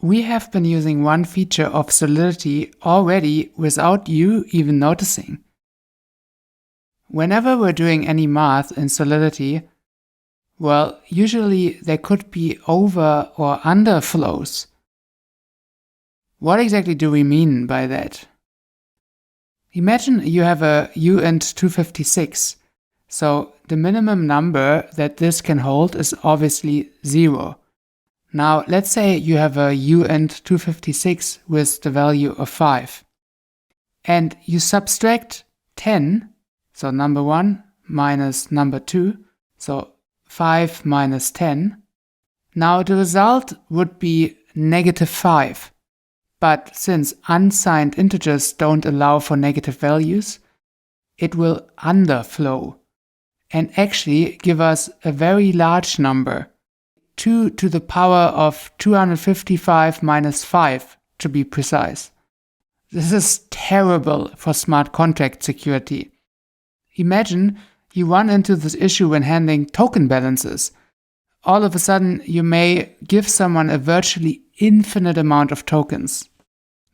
we have been using one feature of Solidity already without you even noticing. Whenever we're doing any math in Solidity, well, usually there could be over or under flows. What exactly do we mean by that? Imagine you have a uint 256, so the minimum number that this can hold is obviously 0. Now let's say you have a uint 256 with the value of 5, and you subtract 10, so number 1 minus number 2, so 5 minus 10. Now the result would be -5. But since unsigned integers don't allow for negative values, it will underflow and actually give us a very large number, 2 to the power of 255 minus 5 to be precise. This is terrible for smart contract security. Imagine you run into this issue when handling token balances. All of a sudden, you may give someone a virtually infinite amount of tokens.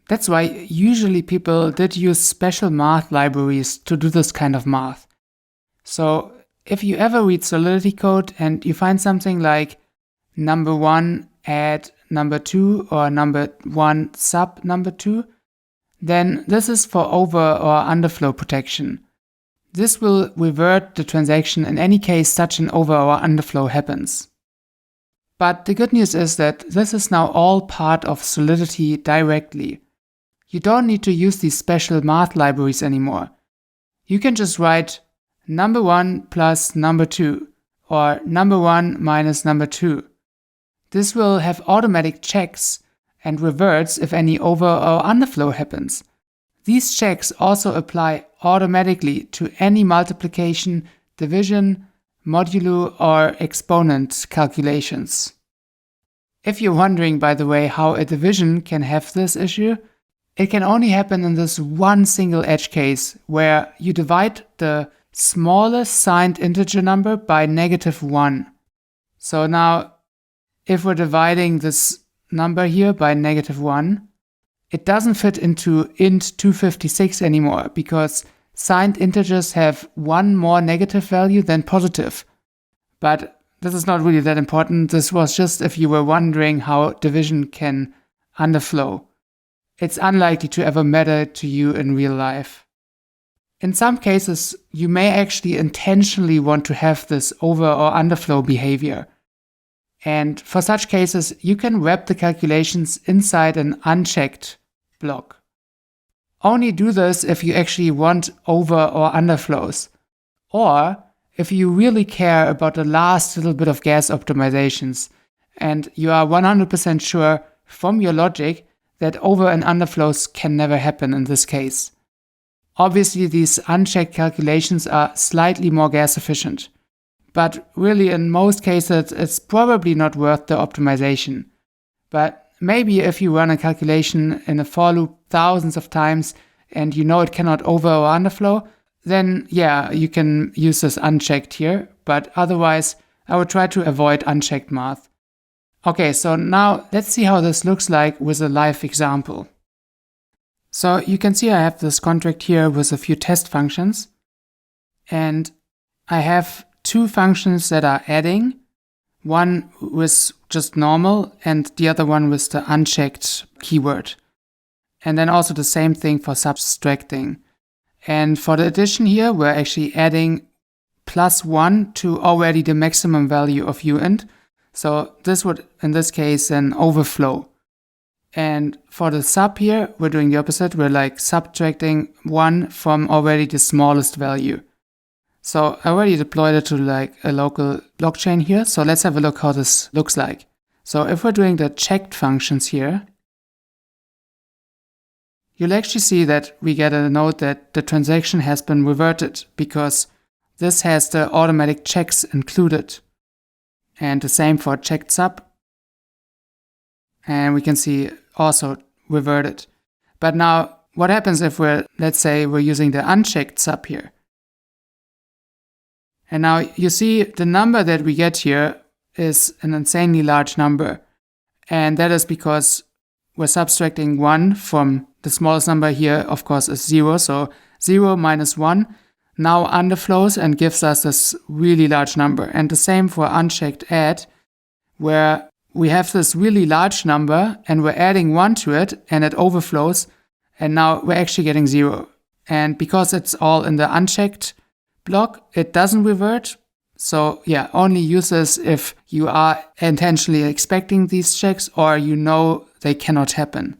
That's why usually people did use special math libraries to do this kind of math. So if you ever read Solidity code and you find something like number 1 add number 2 or number 1 sub number 2, then this is for over or underflow protection. This will revert the transaction in any case such an over or underflow happens. But the good news is that this is now all part of Solidity directly. You don't need to use these special math libraries anymore. You can just write number 1 plus number 2 or number 1 minus number 2. This will have automatic checks and reverts if any over or underflow happens. These checks also apply automatically to any multiplication, division, modulo, or exponent calculations. If you're wondering, by the way, how a division can have this issue, it can only happen in this one single edge case where you divide the smallest signed integer number by -1. So now, if we're dividing this number here by -1, it doesn't fit into int 256 anymore because signed integers have one more negative value than positive. But this is not really that important. This was just if you were wondering how division can underflow. It's unlikely to ever matter to you in real life. In some cases, you may actually intentionally want to have this over or underflow behavior. And for such cases, you can wrap the calculations inside an unchecked block. Only do this if you actually want over or underflows, or if you really care about the last little bit of gas optimizations, and you are 100% sure from your logic that over and underflows can never happen in this case. Obviously, these unchecked calculations are slightly more gas efficient, but really in most cases it's probably not worth the optimization. But maybe if you run a calculation in a for loop thousands of times and you know it cannot over or underflow, then yeah, you can use this unchecked here, but otherwise I would try to avoid unchecked math. Okay, so now let's see how this looks like with a live example. So you can see I have this contract here with a few test functions, and I have two functions that are adding, one with just normal and the other one with the unchecked keyword. And then also the same thing for subtracting. And for the addition here, we're actually adding +1 to already the maximum value of uint. So this would, in this case, then overflow. And for the sub here, we're doing the opposite. We're like subtracting 1 from already the smallest value. So I already deployed it to like a local blockchain here. So let's have a look how this looks like. So if we're doing the checked functions here, you'll actually see that we get a note that the transaction has been reverted because this has the automatic checks included. And the same for checked sub. And we can see also reverted. But now what happens if let's say we're using the unchecked sub here? And now you see the number that we get here is an insanely large number. And that is because we're subtracting 1 from the smallest number here, of course, is 0. So 0 minus 1 now underflows and gives us this really large number. And the same for unchecked add, where we have this really large number and we're adding 1 to it and it overflows. And now we're actually getting 0. And because it's all in the unchecked block, it doesn't revert. So yeah, only use this if you are intentionally expecting these checks or you know they cannot happen.